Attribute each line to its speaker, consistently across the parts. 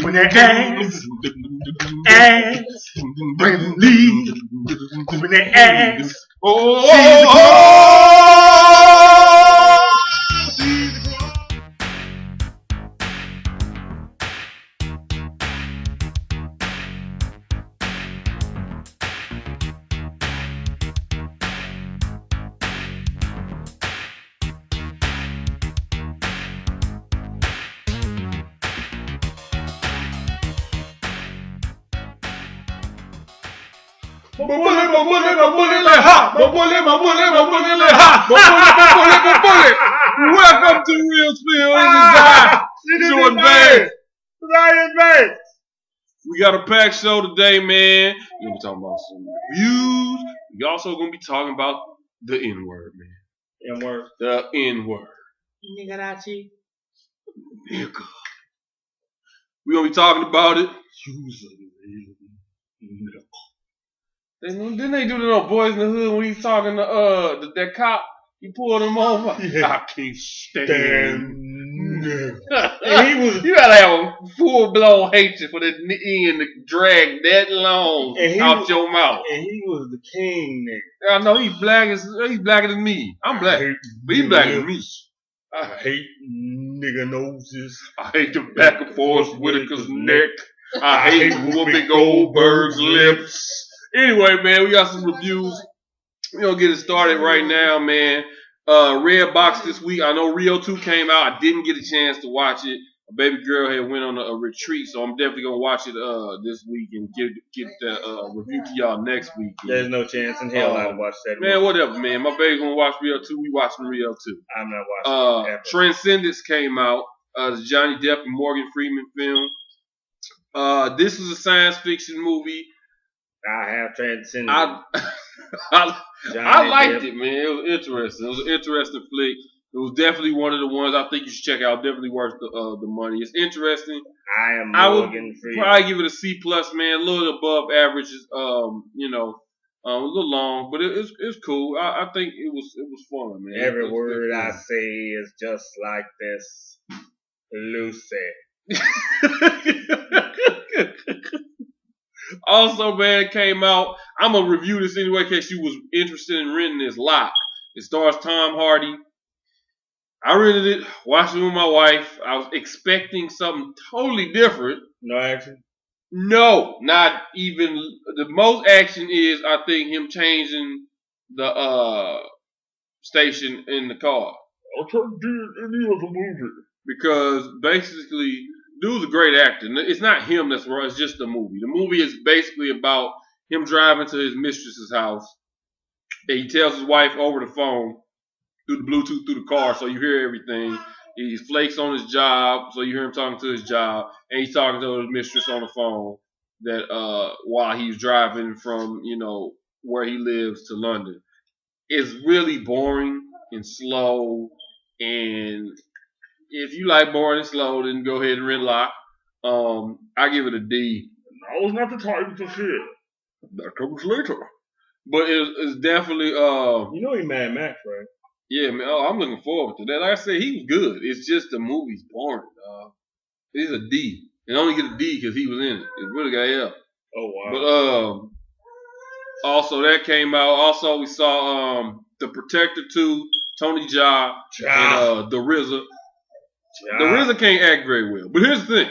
Speaker 1: When that ass, leave. When that ass,
Speaker 2: My bullet, like hot. My bullet, Welcome to Real Spill. Doing bad. We got a packed show today, man. We're gonna be talking about some reviews. We also gonna be talking about the N-word, man.
Speaker 1: N-word.
Speaker 2: The N-word.
Speaker 1: Nigga.
Speaker 2: We're gonna be talking about it. Didn't they do that on Boys in the Hood when he's talking to that cop? He pulled him over.
Speaker 1: Yeah.
Speaker 2: I can't stand.
Speaker 1: And he was.
Speaker 2: You gotta have a full blown hatred for the end to drag that long out your mouth.
Speaker 1: And he was the king nigga.
Speaker 2: I know he's blacker than me. I'm black, but he's blacker than me.
Speaker 1: I hate nigga noses.
Speaker 2: I hate the back and forth Whitaker's neck. I hate Whoopi Goldberg's lips. Anyway, man, we got some reviews. We're gonna get it started right now, man. Red Box this week. I know Rio 2 came out. I didn't get a chance to watch it. A baby girl had went on a retreat, so I'm definitely gonna watch it this week and get that review to y'all next week.
Speaker 1: There's no chance in hell I'd watch that.
Speaker 2: Man, whatever, man. My baby's gonna watch Rio 2. We watching Rio 2.
Speaker 1: I'm not watching it.
Speaker 2: Transcendance came out. The Johnny Depp and Morgan Freeman film. This is a science fiction movie.
Speaker 1: I have Transcendence.
Speaker 2: I liked it, man. It was interesting. It was an interesting flick. It was definitely one of the ones I think you should check out. Definitely worth the money. It's interesting.
Speaker 1: I would
Speaker 2: probably give it a C plus, man. A little above average. A little long, but it's cool. I think it was fun, man.
Speaker 1: Every word I say is just like this, Lucy.
Speaker 2: Also, man, it came out. I'm gonna review this anyway in case you was interested in renting this lot. It stars Tom Hardy. I rented it, watched it with my wife. I was expecting something totally different.
Speaker 1: No action?
Speaker 2: No, not even. The most action is, I think, him changing the station in the car.
Speaker 1: I'll try to do it in the other movie.
Speaker 2: Because basically, dude's a great actor. It's not him that's wrong. It's just the movie. The movie is basically about him driving to his mistress's house. And he tells his wife over the phone through the Bluetooth through the car, so you hear everything. He flakes on his job, so you hear him talking to his job, and he's talking to his mistress on the phone that while he's driving from where he lives to London. It's really boring and slow, and if you like boring and slow, then go ahead and rent Lock. I give it a D.
Speaker 1: I was not the type for shit.
Speaker 2: That comes later. But it's definitely
Speaker 1: he Mad Max, right?
Speaker 2: Yeah, man. Oh, I'm looking forward to that. Like I said, he was good. It's just the movie's boring, dog. It's a D. And only get a D because he was in it. It really got F.
Speaker 1: Oh wow.
Speaker 2: But also that came out. Also we saw The Protector 2, Tony Jaa, and The RZA. The RZA can't act very well. But here's the thing.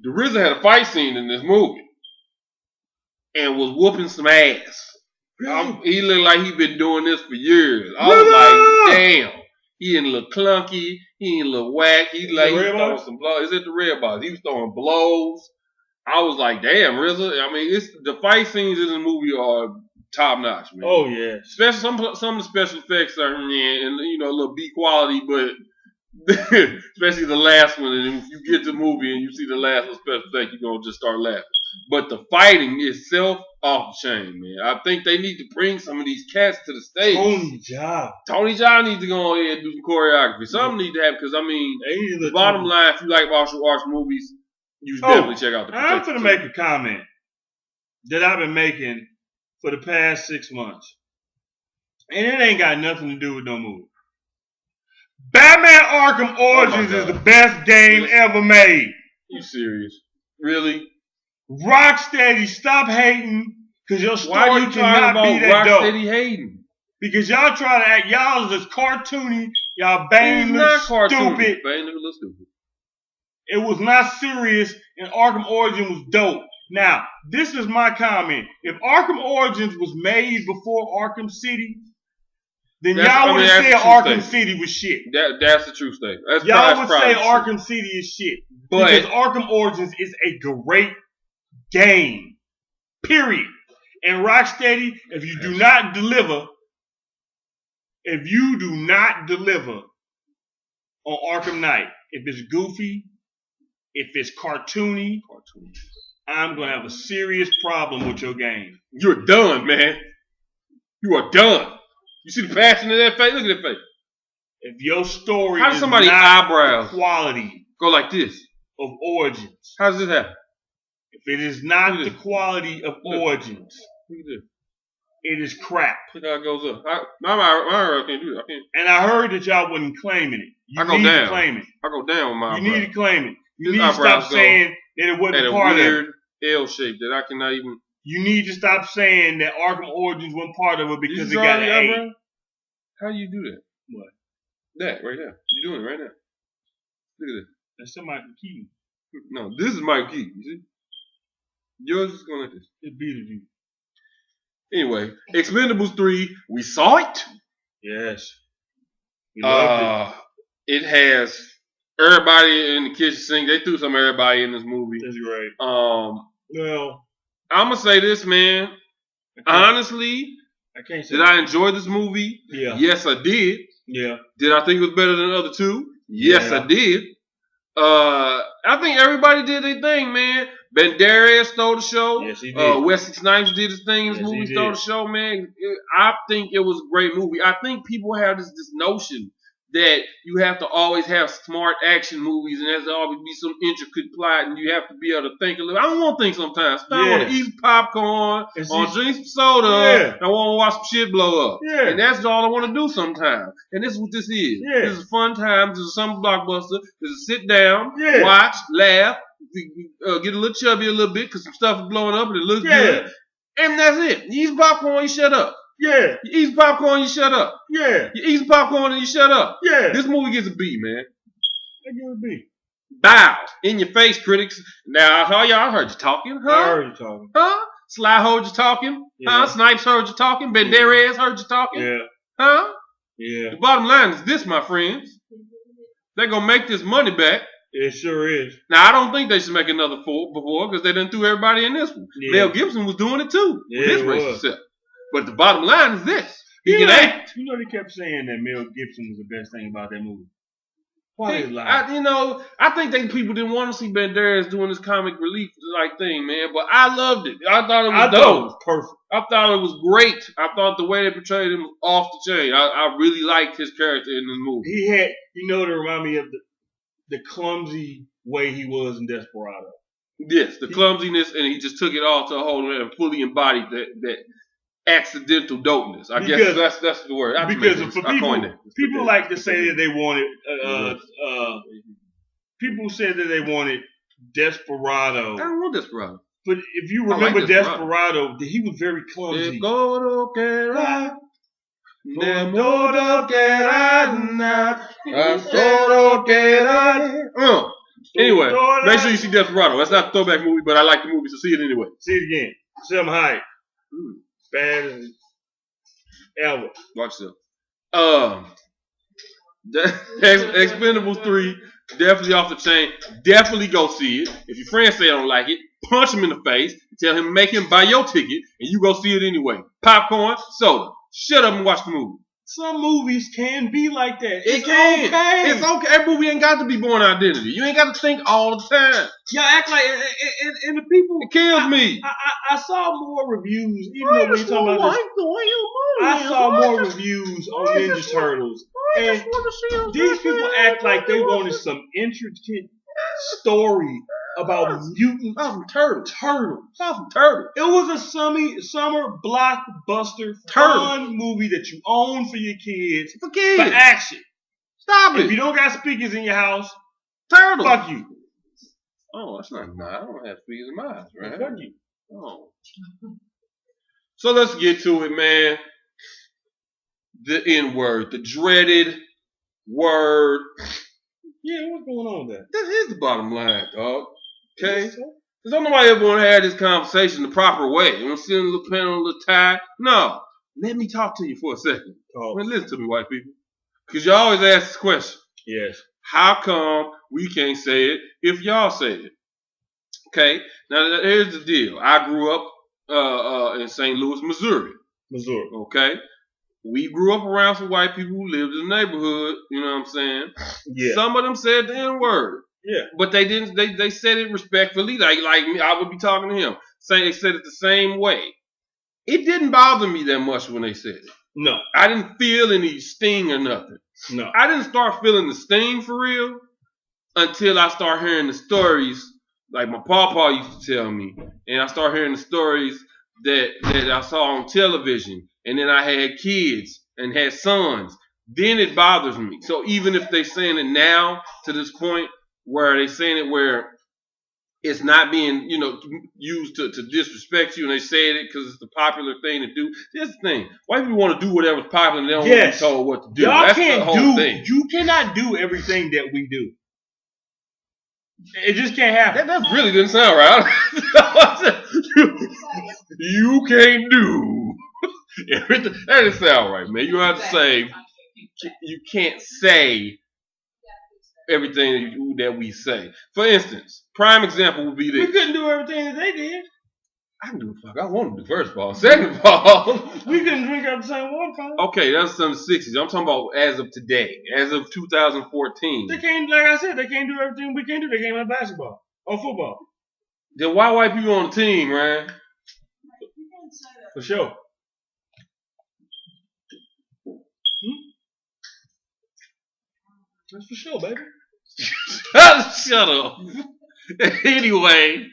Speaker 2: The RZA had a fight scene in this movie and was whooping some ass. He looked like he'd been doing this for years. I was like, damn. He ain't a little clunky. He ain't a little whack. He was throwing some blows. Is it the Red Box? He was throwing blows. I was like, damn, RZA. I mean, the fight scenes in the movie are top notch, man.
Speaker 1: Oh yeah.
Speaker 2: Especially some of the special effects are and a little B quality, but especially the last one. And if you get the movie and you see the last one special effect, you're gonna just start laughing. But the fighting itself, off the chain, man. I think they need to bring some of these cats to the stage. Tony Jaa needs to go on ahead and do some choreography. Something needs to happen because the bottom line, if you like martial arts movies, you should definitely check out The Protector.
Speaker 1: I'm gonna make a comment that I've been making for the past 6 months, and it ain't got nothing to do with no movie. Batman Arkham Origins is the best game ever made.
Speaker 2: You serious? Really?
Speaker 1: Rocksteady, stop hating, because your story
Speaker 2: Why are you
Speaker 1: cannot
Speaker 2: talking
Speaker 1: be
Speaker 2: about
Speaker 1: that dope.
Speaker 2: Rocksteady hating?
Speaker 1: Because y'all try to act, y'all is just cartoony, y'all Bane look stupid.
Speaker 2: Bane look stupid.
Speaker 1: It was not serious, and Arkham Origins was dope. Now, this is my comment. If Arkham Origins was made before Arkham City, then y'all would have said Arkham City was shit.
Speaker 2: That's the true statement.
Speaker 1: Y'all would say Arkham City is shit. Because Arkham Origins is a great game. Period. And Rocksteady, if you do not deliver on Arkham Knight, if it's goofy, if it's cartoony, I'm going to have a serious problem with your game.
Speaker 2: You're done, man. You are done. You see the passion in that face? Look at that face.
Speaker 1: If your story
Speaker 2: how does
Speaker 1: is
Speaker 2: somebody's
Speaker 1: not
Speaker 2: eyebrows
Speaker 1: the quality
Speaker 2: go like this
Speaker 1: of Origins,
Speaker 2: how does this happen?
Speaker 1: If it is not the quality of Origins,
Speaker 2: look at this.
Speaker 1: It is crap.
Speaker 2: Look how it goes up. My eyebrows can't do it. I can't.
Speaker 1: And I heard that y'all wasn't claiming it. You
Speaker 2: need
Speaker 1: to claim it.
Speaker 2: I go down with my eyebrows.
Speaker 1: You need to claim it. You need to stop saying that it wasn't part of it.
Speaker 2: At a weird L shape that I cannot even.
Speaker 1: You need to stop saying that Arkham Origins wasn't part of it because it got an A.
Speaker 2: How do you do that?
Speaker 1: What?
Speaker 2: That right now. You're doing it right now. Look at this.
Speaker 1: That's somebody from Keaton.
Speaker 2: No, this is Michael Keaton. You see? Yours is going like this.
Speaker 1: It beat you.
Speaker 2: Anyway, Expendables 3, we saw it.
Speaker 1: Yes. We loved
Speaker 2: it. It has everybody in the kitchen sink. They threw some everybody in this movie.
Speaker 1: That's great.
Speaker 2: Well, I'm gonna say this, man. Honestly,
Speaker 1: I can't say.
Speaker 2: Did I enjoy this movie?
Speaker 1: Yeah.
Speaker 2: Yes, I did.
Speaker 1: Yeah.
Speaker 2: Did I think it was better than the other two? Yes, I did. I think everybody did their thing, man. Banderas stole the show.
Speaker 1: Yes, he did.
Speaker 2: Wesley Snipes did his thing in this movie, stole the show, man. I think it was a great movie. I think people have this notion that you have to always have smart action movies and there's always be some intricate plot and you have to be able to think a little. I don't want to think sometimes. I want to eat popcorn, I want to drink some soda, and I want to watch some shit blow up. Yeah. And that's all I want to do sometimes. And this is what this is. Yeah. This is fun time. This is some blockbuster. This is sit down, watch, laugh, get a little chubby a little bit because some stuff is blowing up and it looks good. And that's it. You eat popcorn, you shut up.
Speaker 1: Yeah.
Speaker 2: You eat popcorn, you shut up.
Speaker 1: Yeah.
Speaker 2: You eat popcorn and you shut up.
Speaker 1: Yeah.
Speaker 2: This movie gets a B, man.
Speaker 1: I give it a B.
Speaker 2: Bow. In your face, critics. Now, I heard you talking. Huh?
Speaker 1: I heard you talking.
Speaker 2: Huh? Sly heard you talking. Yeah. Huh? Snipes heard you talking. Banderas heard you talking.
Speaker 1: Yeah.
Speaker 2: Huh?
Speaker 1: Yeah.
Speaker 2: The bottom line is this, my friends. They're going to make this money back.
Speaker 1: It sure is.
Speaker 2: Now, I don't think they should make another four before because they done threw everybody in this one. Yeah. Mel Gibson was doing it too.
Speaker 1: Yeah,
Speaker 2: with his racist self. But the bottom line is this. He can act.
Speaker 1: You know they kept saying that Mel Gibson was the best thing about that movie. Why they lie?
Speaker 2: I think people didn't want to see Banderas doing this comic relief like thing, man. But I loved it. I thought it was dope.
Speaker 1: Thought it was perfect.
Speaker 2: I thought it was great. I thought the way they portrayed him was off the chain. I really liked his character in this movie.
Speaker 1: He had, to remind me of the clumsy way he was in Desperado.
Speaker 2: Yes, the clumsiness, and he just took it all to a whole and fully embodied that accidental dopeness. I guess that's the word.
Speaker 1: Because for people like to say that they wanted. People said that they wanted Desperado.
Speaker 2: I don't want Desperado.
Speaker 1: But if you remember Desperado, he was very clumsy.
Speaker 2: Anyway, make sure you see Desperado. That's not a throwback movie, but I like the movie, so see it anyway.
Speaker 1: See it again. Some height. Bad as ever.
Speaker 2: Watch yourself. Expendables 3, definitely off the chain. Definitely go see it. If your friends say they don't like it, punch him in the face and tell him make him buy your ticket, and you go see it anyway. Popcorn, soda. Shut up and watch the movie.
Speaker 1: Some movies can be like that.
Speaker 2: It's okay. It's okay. Every movie ain't got to be Born Identity. You ain't got to think all the time.
Speaker 1: Y'all act like, and the people.
Speaker 2: It kills me.
Speaker 1: I saw more reviews, even though we talking about this. I saw more reviews on Ninja Turtles. And these people act like they wanted some intricate story about mutant turtles. It was a summer blockbuster fun movie that you own for your kids. For action.
Speaker 2: Stop it.
Speaker 1: If you don't got speakers in your house,
Speaker 2: turtles.
Speaker 1: Fuck you.
Speaker 2: Oh, that's not nice. I don't have fleas in my eyes, right?
Speaker 1: You.
Speaker 2: Oh. So let's get to it, man. The N-word, the dreaded word.
Speaker 1: Yeah, what's going on with that?
Speaker 2: That is the bottom line, dog. Okay? Because don't nobody ever want to have this conversation the proper way. You want to sit in a little pen on a little tie? No. Let me talk to you for a second.
Speaker 1: Oh.
Speaker 2: Man, listen to me, white people. Because you always ask this question.
Speaker 1: Yes.
Speaker 2: How come we can't say it if y'all say it? Okay? Now, here's the deal. I grew up in St. Louis, Missouri. Okay? We grew up around some white people who lived in the neighborhood, you know what I'm saying? Yeah. Some of them said the N-word.
Speaker 1: Yeah.
Speaker 2: But they didn't, they said it respectfully, like me, I would be talking to him. They said it the same way. It didn't bother me that much when they said it.
Speaker 1: No.
Speaker 2: I didn't feel any sting or nothing.
Speaker 1: No.
Speaker 2: I didn't start feeling the sting for real until I started hearing the stories like my papa used to tell me. And I started hearing the stories that I saw on television. And then I had kids and had sons. Then it bothers me. So even if they're saying it now to this point where they're saying it where it's not being, used to disrespect you, and they say it because it's the popular thing to do. Here's the thing: white people want to do whatever's popular, and they don't want to be told what to do.
Speaker 1: Y'all
Speaker 2: That's
Speaker 1: can't
Speaker 2: the whole thing.
Speaker 1: You cannot do everything that we do. It just can't happen.
Speaker 2: That really didn't sound right. You can't do everything. That didn't sound right, man. You have to say you can't say everything that we say. For instance, prime example would be this.
Speaker 1: We couldn't do everything that they did.
Speaker 2: I can do the fuck I want to do, first of all. Second of all,
Speaker 1: we couldn't drink out the same water.
Speaker 2: Okay, that's some 60s. I'm talking about as of today, as of 2014.
Speaker 1: They can't, like I said, they can't do everything we can do. They can't play basketball or football.
Speaker 2: Then why white people on the team, man?
Speaker 1: For sure. That's for sure, baby.
Speaker 2: Shut up. Anyway,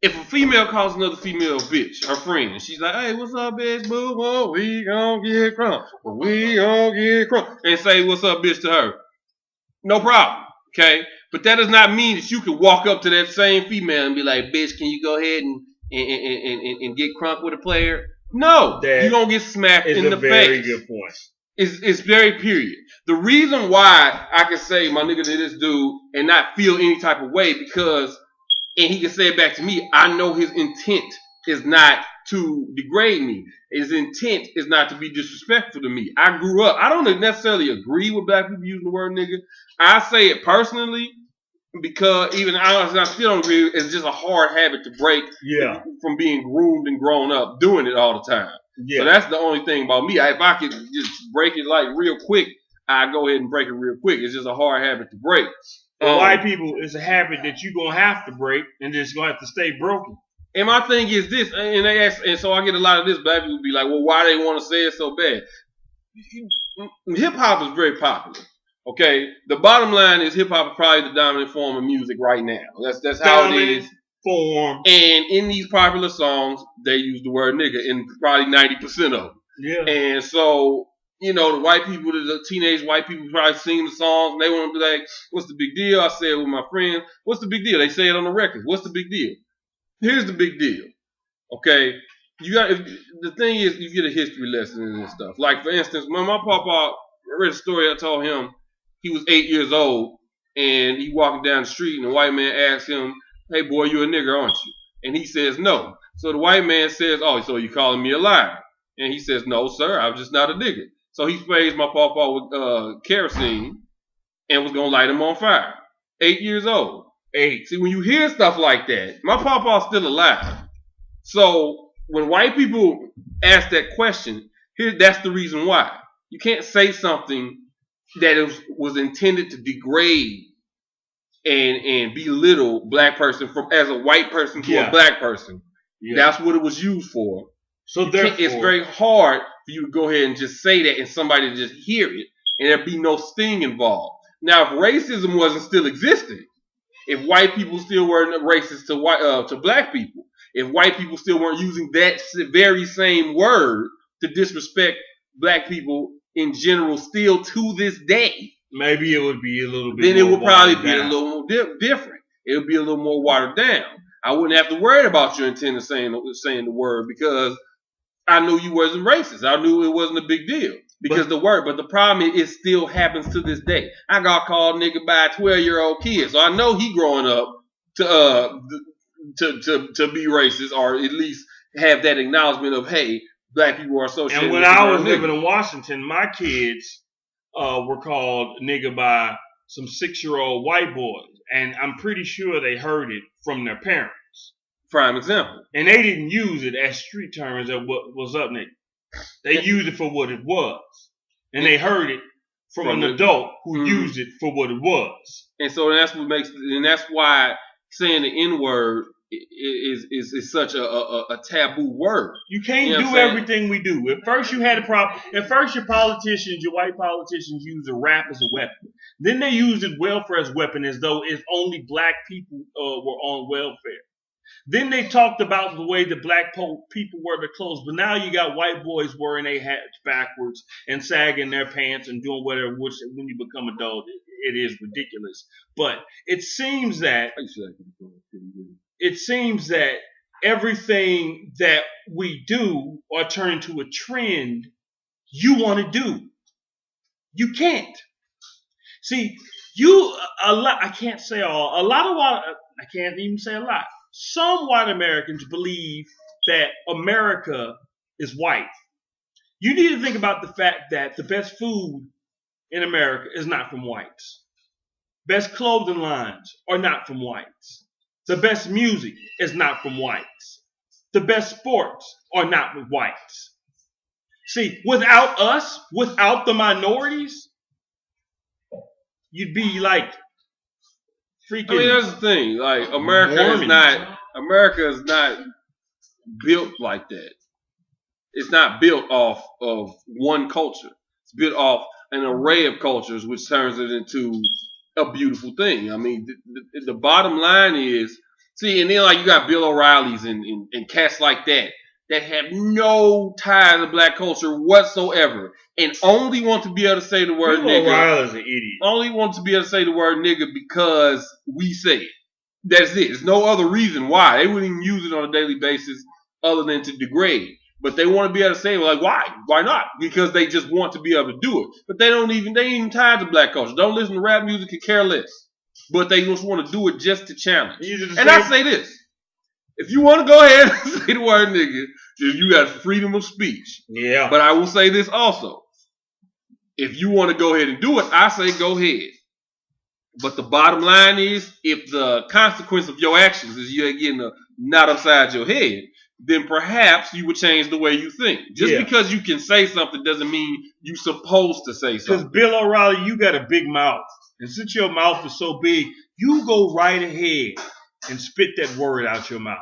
Speaker 2: if a female calls another female bitch, her friend, and she's like, "Hey, what's up, bitch? Boo, boo, we gon' get crunk. We gon' get crunk," and say, "What's up, bitch?" to her, no problem. Okay, but that does not mean that you can walk up to that same female and be like, "Bitch, can you go ahead and get crunk with a player?" No, you're gonna get smacked in the face.
Speaker 1: Very good point.
Speaker 2: It's very period. The reason why I can say my nigga to this dude and not feel any type of way because, and he can say it back to me, I know his intent is not to degrade me. His intent is not to be disrespectful to me. I grew up, I don't necessarily agree with black people using the word nigga. I say it personally because even I still don't agree. It's just a hard habit to break from being groomed and grown up doing it all the time. Yeah. So that's the only thing about me. If I could just break it like real quick, I go ahead and break it real quick. It's just a hard habit to break.
Speaker 1: For white people, it's a habit that you're going to have to break and it's going to have to stay broken.
Speaker 2: And my thing is this, and they ask, and so I get a lot of this, black people be like, well, why they want to say it so bad? Hip-hop is very popular. Okay? The bottom line is hip-hop is probably the dominant form of music right now. That's how it is.
Speaker 1: Form.
Speaker 2: And in these popular songs, they use the word nigga in probably 90% of them.
Speaker 1: Yeah.
Speaker 2: And so, the white people, the teenage white people probably sing the songs and they want to be like, what's the big deal? I say it with my friends. What's the big deal? They say it on the record. What's the big deal? Here's the big deal. Okay? The thing is, you get a history lesson and stuff. Like, for instance, when my papa, I read a story, I told him he was 8 years old and he walking down the street and a white man asked him, "Hey boy, you a nigger, aren't you?" And he says, "No." So the white man says, "Oh, so you calling me a liar?" And he says, "No, sir, I'm just not a nigger." So he sprays my pawpaw with kerosene and was going to light him on fire. 8 years old. 8. See, when you hear stuff like that, my pawpaw's still alive. So when white people ask that question, that's the reason why. You can't say something that was intended to degrade and belittle black person from as a white person to a black person. Yeah. That's what it was used for. So therefore, it's very hard for you to go ahead and just say that and somebody to just hear it and there be no sting involved. Now, if racism wasn't still existing, if white people still weren't racist to black people, if white people still weren't using that very same word to disrespect black people in general still to this day,
Speaker 1: Maybe it would be a little bit.
Speaker 2: Then it would probably be a little more different. It would be a little more watered down. I wouldn't have to worry about your intent of saying the word because I knew you wasn't racist. I knew it wasn't a big deal because the word. But the problem is, it still happens to this day. I got called nigga by a 12-year-old kid, so I know he growing up to be racist or at least have that acknowledgement of, hey, black people are associated.
Speaker 1: And when I was living in Washington, my kids were called nigga by some 6-year-old white boys, and I'm pretty sure they heard it from their parents.
Speaker 2: Prime example.
Speaker 1: And they didn't use it as street terms of what was up, nigga. They used it for what it was. And they heard it from an adult who used it for what it was.
Speaker 2: And so that's why saying the N-word is such a taboo word.
Speaker 1: You can't do everything we do. At first you had a problem. At first your white politicians used the rap as a weapon. Then they used it welfare as a weapon as though it's only black people were on welfare. Then they talked about the way the black people wear their clothes, but now you got white boys wearing their hats backwards and sagging their pants and doing whatever, which when you become adult, it is ridiculous. But it seems that everything that we do or turn into a trend, you want to do. You can't. See, I can't say all. I can't even say a lot. Some white Americans believe that America is white. You need to think about the fact that the best food in America is not from whites. Best clothing lines are not from whites. The best music is not from whites. The best sports are not with whites. See, without us, without the minorities, you'd be like freaking.
Speaker 2: I mean, that's the thing. Like America is not built like that. It's not built off of one culture. It's built off an array of cultures, which turns it into a beautiful thing. I mean, the bottom line is, see, and then like you got Bill O'Reilly's and cats like that have no tie to black culture whatsoever, and only want to be able to say the word nigga.
Speaker 1: Bill O'Reilly's an idiot.
Speaker 2: Only want to be able to say the word nigga because we say it. That's it. There's no other reason why. They wouldn't even use it on a daily basis other than to degrade. But they want to be able to say, like, why? Why not? Because they just want to be able to do it. But they ain't even tied to black culture. Don't listen to rap music and care less. But they just want to do it just to challenge. And I say this. If you want to go ahead and say the word nigga, then you got freedom of speech.
Speaker 1: Yeah.
Speaker 2: But I will say this also. If you want to go ahead and do it, I say go ahead. But the bottom line is, if the consequence of your actions is you're getting a knot upside your head, then perhaps you would change the way you think. Just because you can say something doesn't mean you're supposed to say something.
Speaker 1: Because Bill O'Reilly, you got a big mouth. And since your mouth is so big, you go right ahead and spit that word out your mouth.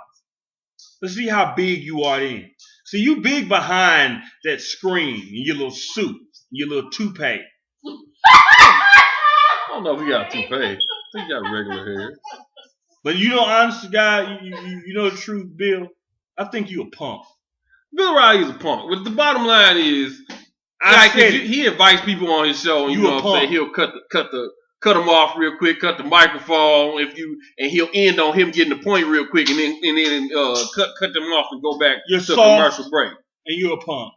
Speaker 1: Let's see how big you are then. See, you big behind that screen in your little suit, your little toupee.
Speaker 2: I don't know if he got a toupee. I think he got regular hair.
Speaker 1: But you know, honest to God, you know the truth, Bill? I think you a punk.
Speaker 2: Bill O'Reilly is a punk. But the bottom line is, he invites people on his show, and you know what I'm saying? He'll cut them off real quick, cut the microphone, and he'll end on him getting the point real quick, and then cut them off and go back to commercial break.
Speaker 1: And you're a punk.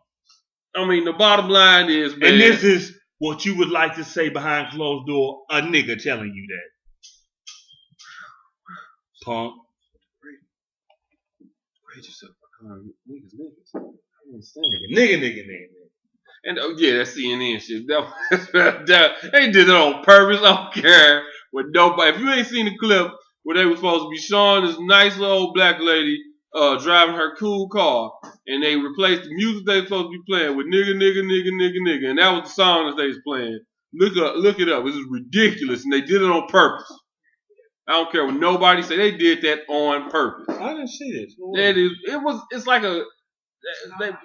Speaker 2: I mean, the bottom line is, man.
Speaker 1: And this is what you would like to say behind closed door, a nigga telling you that. Punk.
Speaker 2: Grade yourself. Niggas. I don't understand.
Speaker 1: Nigga.
Speaker 2: And that's CNN shit. They did it on purpose. I don't care what nobody. If you ain't seen the clip where they were supposed to be showing this nice little old black lady driving her cool car, and they replaced the music they were supposed to be playing with nigga, and that was the song that they was playing. Look it up. This is ridiculous, and they did it on purpose. I don't care what nobody say. They did that on purpose.
Speaker 1: I didn't see this.
Speaker 2: It's like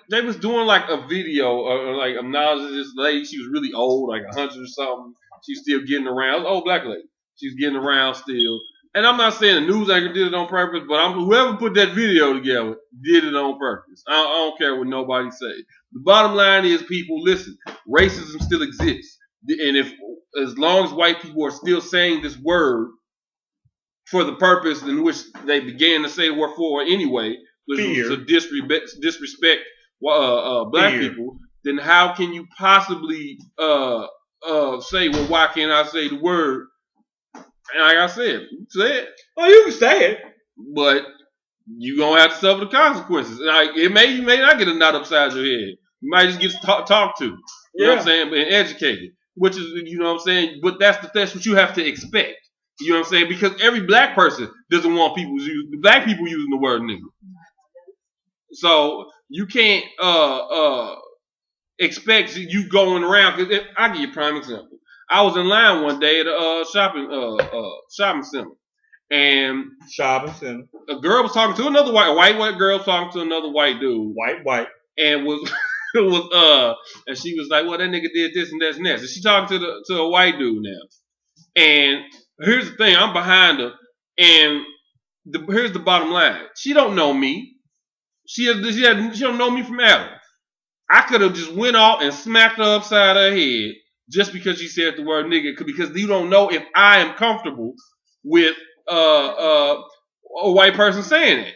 Speaker 2: they was doing like a video or like acknowledging this lady. She was really old, like 100 or something. She's still getting around. It was an old black lady. She's getting around still. And I'm not saying the news anchor did it on purpose, but whoever put that video together did it on purpose. I don't care what nobody say. The bottom line is, people, listen. Racism still exists. And as long as white people are still saying this word for the purpose in which they began to say the word for anyway, which was to disrespect black people, then how can you possibly say, well, why can't I say the word? And like I said, say it.
Speaker 1: Oh, you can say it,
Speaker 2: but you gonna have to suffer the consequences. Like you may not get a knot upside your head. You might just get talked to. You know what I'm saying? And educated, which is, you know what I'm saying. But that's what you have to expect. You know what I'm saying? Because every black person doesn't want black people using the word nigga. So you can't expect you going around. Cause I'll give you a prime example. I was in line one day at a shopping center, and a girl was talking to another white girl was talking to another white dude,
Speaker 1: white,
Speaker 2: and and she was like, well, that nigga did this and that and that. So she talking to a white dude now, and here's the thing, I'm behind her, and here's the bottom line, she don't know me, she don't know me from Adam. I could have just went off and smacked her upside her head just because she said the word nigga, because you don't know if I am comfortable with a white person saying it.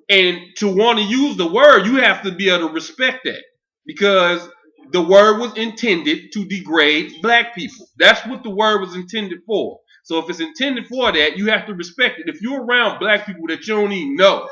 Speaker 2: And to want to use the word, you have to be able to respect that, because the word was intended to degrade black people. That's what the word was intended for. So if it's intended for that, you have to respect it. If you're around black people that you don't even know,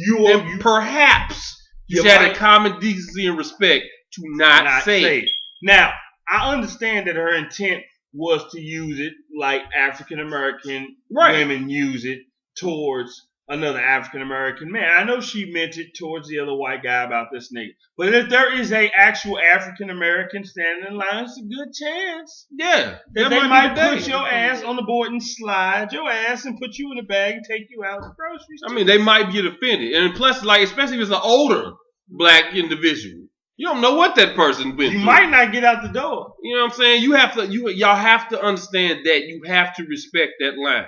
Speaker 2: then perhaps you should have a common decency and respect to not say it.
Speaker 1: Now, I understand that her intent was to use it like African American women use it towards another African American man. I know she meant it towards the other white guy about this nigga. But if there is a actual African American standing in line, it's a good chance.
Speaker 2: Yeah.
Speaker 1: That they might put your ass on the board and slide your ass and put you in a bag and take you out of the grocery store.
Speaker 2: I mean, they might get offended. And plus, like, especially if it's an older black individual. You don't know what that person went through.
Speaker 1: You might not get out the door.
Speaker 2: You know what I'm saying? Y'all have to understand that you have to respect that line.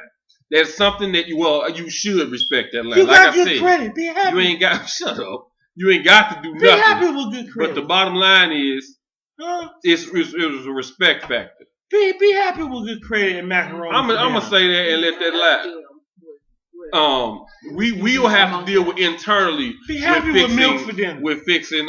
Speaker 2: That's something that you should respect that line.
Speaker 1: You got good credit. Be happy.
Speaker 2: You ain't got shut up. You ain't got to do nothing.
Speaker 1: Be happy with good credit.
Speaker 2: But the bottom line is, it was a respect factor.
Speaker 1: Be happy with good credit and macaroni.
Speaker 2: I'm gonna say that and let that lie. We will have to deal with internally.
Speaker 1: Be happy with milk for dinner.
Speaker 2: With fixing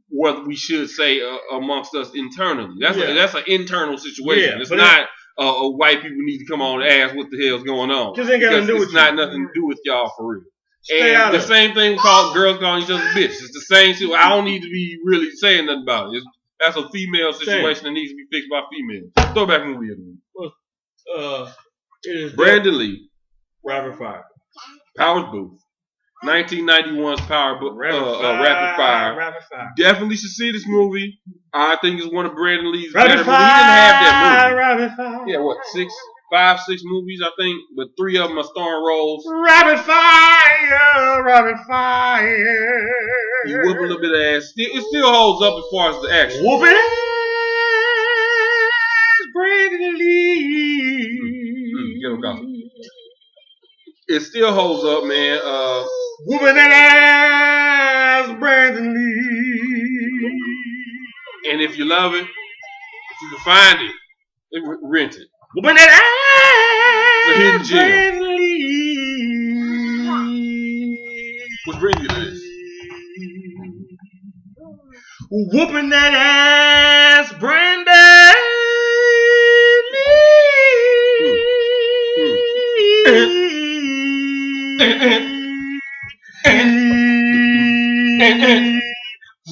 Speaker 2: what we should say amongst us internally. That's an internal situation. Yeah, it's not white people need to come on and ask what the hell's going on.
Speaker 1: Because it's
Speaker 2: not nothing to do with y'all for real. And the same thing called girls calling each other bitches. It's the same shit. I don't need to be really saying nothing about it. That's a female situation that needs to be fixed by females. Throwback movie.
Speaker 1: It is
Speaker 2: Brandon Lee.
Speaker 1: Rapid Fire.
Speaker 2: Powers Booth. 1991's Rapid Fire. Definitely should see this movie. I think it's one of Brandon Lee's better movies. He didn't have that movie.
Speaker 1: Rapid Fire.
Speaker 2: Yeah, what, 6 movies, I think, but 3 of them are starring roles.
Speaker 1: Rapid Fire, Rapid Fire.
Speaker 2: He whoop a little bit of ass. It still holds up as far as the action.
Speaker 1: Whooping ass, Brandon Lee.
Speaker 2: Get him going. It still holds up, man.
Speaker 1: Whooping that ass, Brandon Lee.
Speaker 2: And if you love it, if you can find it, rent it.
Speaker 1: Whooping that ass, Brandon Lee.
Speaker 2: What brings you to this?
Speaker 1: Whooping that ass, Brandon Lee.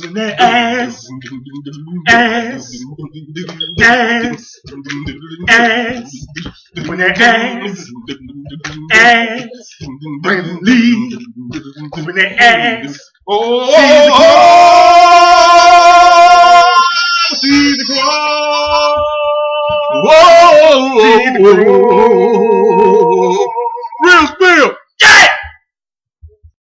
Speaker 1: When that ass, when that ass, Brandon Lee, when that ass, see the cross, see the cross.